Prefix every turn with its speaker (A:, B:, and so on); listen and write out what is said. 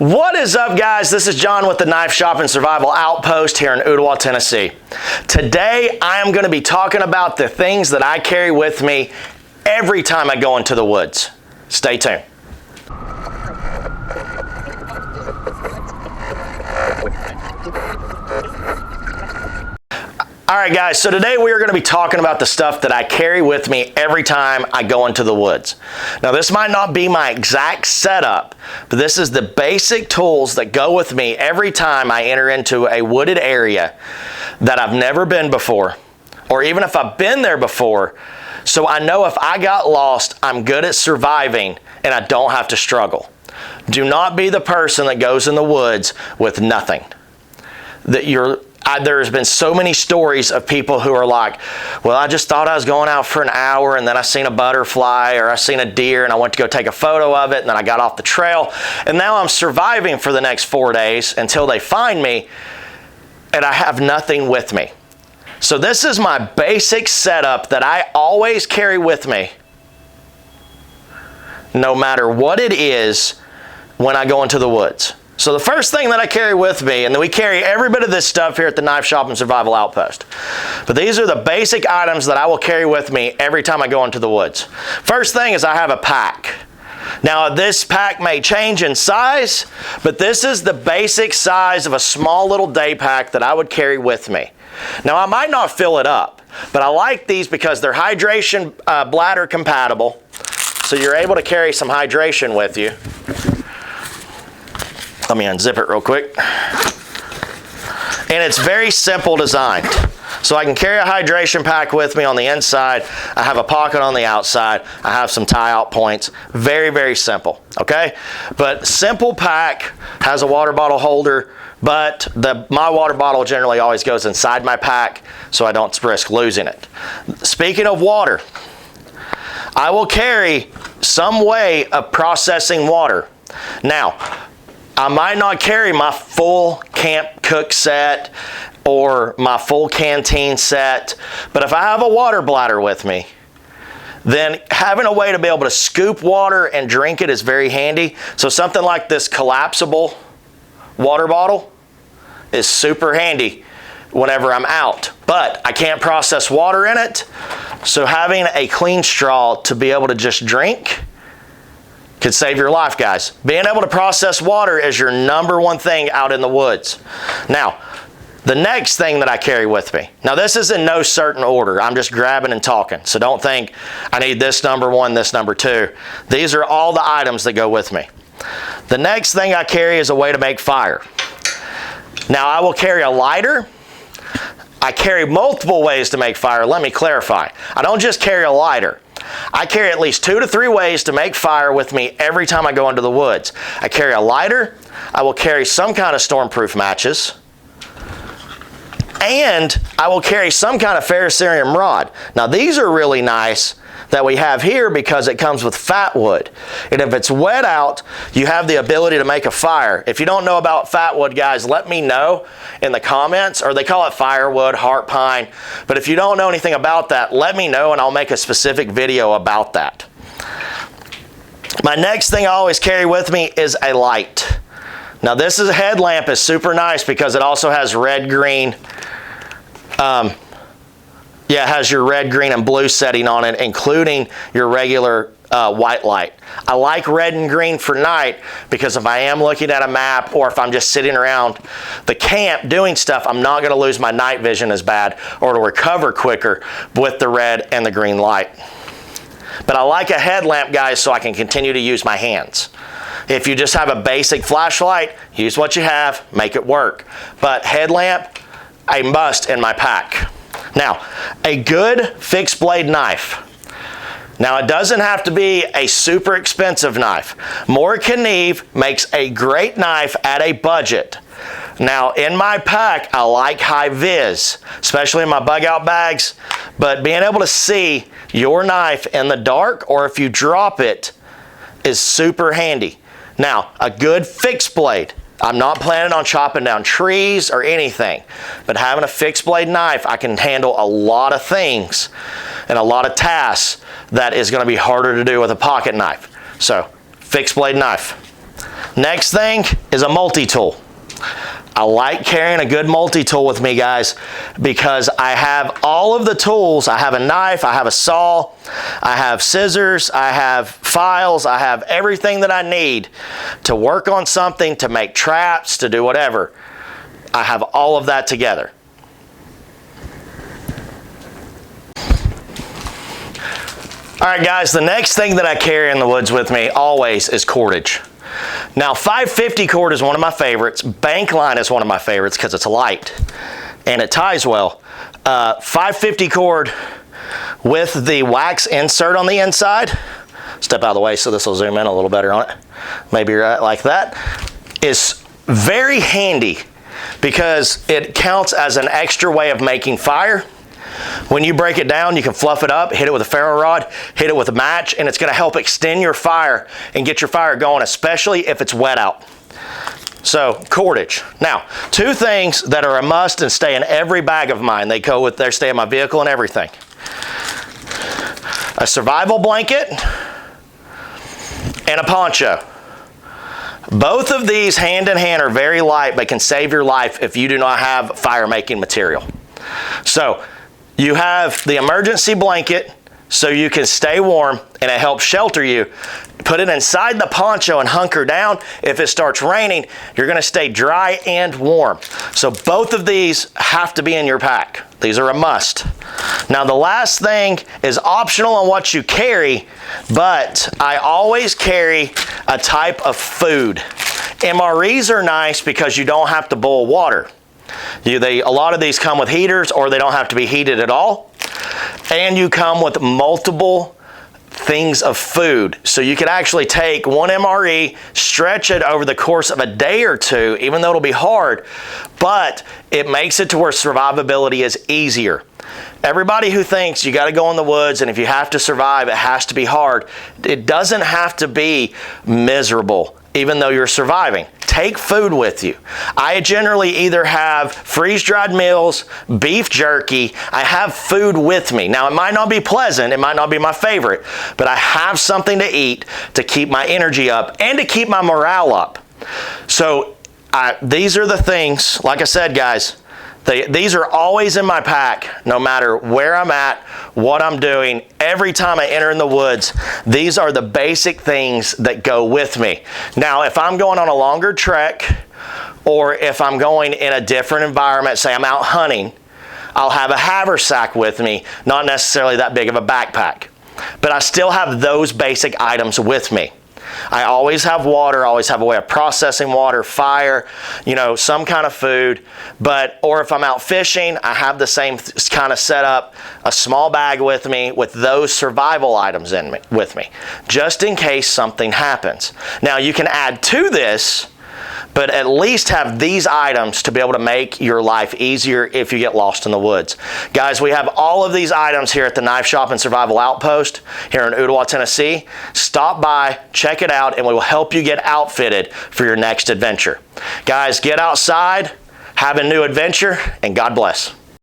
A: What is up, guys? This is John with the Knife Shop and Survival Outpost here in Ottawa, Tennessee. Today, I am going to be talking about the things that I carry with me every time I go into the woods. Stay tuned. All right, guys, so today we are going to be talking about the stuff that I carry with me every time I go into the woods. Now, this might not be my exact setup, but this is the basic tools that go with me every time I enter into a wooded area that I've never been before, or even if I've been there before, so I know if I got lost, I'm good at surviving and I don't have to struggle. Do not be the person that goes in the woods with nothing. There's been so many stories of people who are like, well, I just thought I was going out for an hour and then I seen a butterfly or I seen a deer and I went to go take a photo of it and then I got off the trail and now I'm surviving for the next 4 days until they find me and I have nothing with me. So this is my basic setup that I always carry with me, no matter what it is, when I go into the woods. So the first thing that I carry with me, and then we carry every bit of this stuff here at the Knife Shop and Survival Outpost, but these are the basic items that I will carry with me every time I go into the woods. First thing is I have a pack. Now this pack may change in size, but this is the basic size of a small little day pack that I would carry with me. Now I might not fill it up, but I like these because they're hydration bladder compatible, so you're able to carry some hydration with you. Let me unzip it real quick. And it's very simple designed. So I can carry a hydration pack with me on the inside. I have a pocket on the outside. I have some tie-out points. Very, very simple, okay? But simple pack, has a water bottle holder, but my water bottle generally always goes inside my pack so I don't risk losing it. Speaking of water, I will carry some way of processing water. Now, I might not carry my full camp cook set or my full canteen set, but if I have a water bladder with me, then having a way to be able to scoop water and drink it is very handy. So something like this collapsible water bottle is super handy whenever I'm out, but I can't process water in it. So having a clean straw to be able to just drink could save your life, guys. Being able to process water is your #1 thing out in the woods. Now, the next thing that I carry with me. Now, this is in no certain order. I'm just grabbing and talking. So don't think I need this #1, this #2. These are all the items that go with me. The next thing I carry is a way to make fire. Now, I will carry a lighter. I carry multiple ways to make fire. Let me clarify. I don't just carry a lighter. I carry at least 2 to 3 ways to make fire with me every time I go into the woods. I carry a lighter, I will carry some kind of stormproof matches, and I will carry some kind of ferrocerium rod. Now these are really nice that we have here because it comes with fat wood. And if it's wet out, you have the ability to make a fire. If you don't know about fat wood, guys, let me know in the comments, or they call it firewood, heart pine. But if you don't know anything about that, let me know and I'll make a specific video about that. My next thing I always carry with me is a light. Now this is a headlamp, is super nice because it also has red, green, it has your red, green, and blue setting on it, including your regular white light. I like red and green for night because if I am looking at a map or if I'm just sitting around the camp doing stuff, I'm not going to lose my night vision as bad or to recover quicker with the red and the green light. But I like a headlamp, guys, so I can continue to use my hands. If you just have a basic flashlight, use what you have, make it work. But headlamp, a must in my pack. Now, a good fixed blade knife. Now, it doesn't have to be a super expensive knife. More Kneve makes a great knife at a budget. Now, in my pack, I like high vis, especially in my bug out bags, but being able to see your knife in the dark or if you drop it is super handy. Now, a good fixed blade. I'm not planning on chopping down trees or anything, but having a fixed blade knife, I can handle a lot of things and a lot of tasks that is going to be harder to do with a pocket knife. So, fixed blade knife. Next thing is a multi-tool. I like carrying a good multi-tool with me, guys, because I have all of the tools. I have a knife, I have a saw, I have scissors, I have files, I have everything that I need to work on something, to make traps, to do whatever. I have all of that together. All right, guys, the next thing that I carry in the woods with me always is cordage. Now, 550 cord is one of my favorites. Bank line is one of my favorites because it's light and it ties well. 550 cord with the wax insert on the inside. Step out of the way so this will zoom in a little better on it. Maybe right like that. Is very handy because it counts as an extra way of making fire. When you break it down, you can fluff it up, hit it with a ferro rod, hit it with a match, and it's going to help extend your fire and get your fire going, especially if it's wet out. So, cordage. Now, two things that are a must and stay in every bag of mine. They stay in my vehicle and everything. A survival blanket and a poncho. Both of these hand in hand are very light, but can save your life if you do not have fire making material. So, you have the emergency blanket so you can stay warm and it helps shelter you. Put it inside the poncho and hunker down. If it starts raining, you're going to stay dry and warm. So both of these have to be in your pack. These are a must. Now the last thing is optional on what you carry, but I always carry a type of food. MREs are nice because you don't have to boil water. A lot of these come with heaters or they don't have to be heated at all. And you come with multiple things of food. So you could actually take one MRE, stretch it over the course of a day or two, even though it'll be hard, but it makes it to where survivability is easier. Everybody who thinks you got to go in the woods and if you have to survive, it has to be hard. It doesn't have to be miserable, even though you're surviving. Take food with you. I generally either have freeze-dried meals, beef jerky. I have food with me. Now, it might not be pleasant. It might not be my favorite, but I have something to eat to keep my energy up and to keep my morale up. So these are the things, like I said, guys, these are always in my pack, no matter where I'm at, what I'm doing. Every time I enter in the woods, these are the basic things that go with me. Now, if I'm going on a longer trek, or if I'm going in a different environment, say I'm out hunting, I'll have a haversack with me, not necessarily that big of a backpack. But I still have those basic items with me. I always have water, always have a way of processing water, fire, some kind of food. Or if I'm out fishing, I have the same kind of setup, a small bag with me with those survival items with me, just in case something happens. Now you can add to this, but at least have these items to be able to make your life easier if you get lost in the woods. Guys, we have all of these items here at the Knife Shop and Survival Outpost here in Ooltewah, Tennessee. Stop by, check it out, and we will help you get outfitted for your next adventure. Guys, get outside, have a new adventure, and God bless.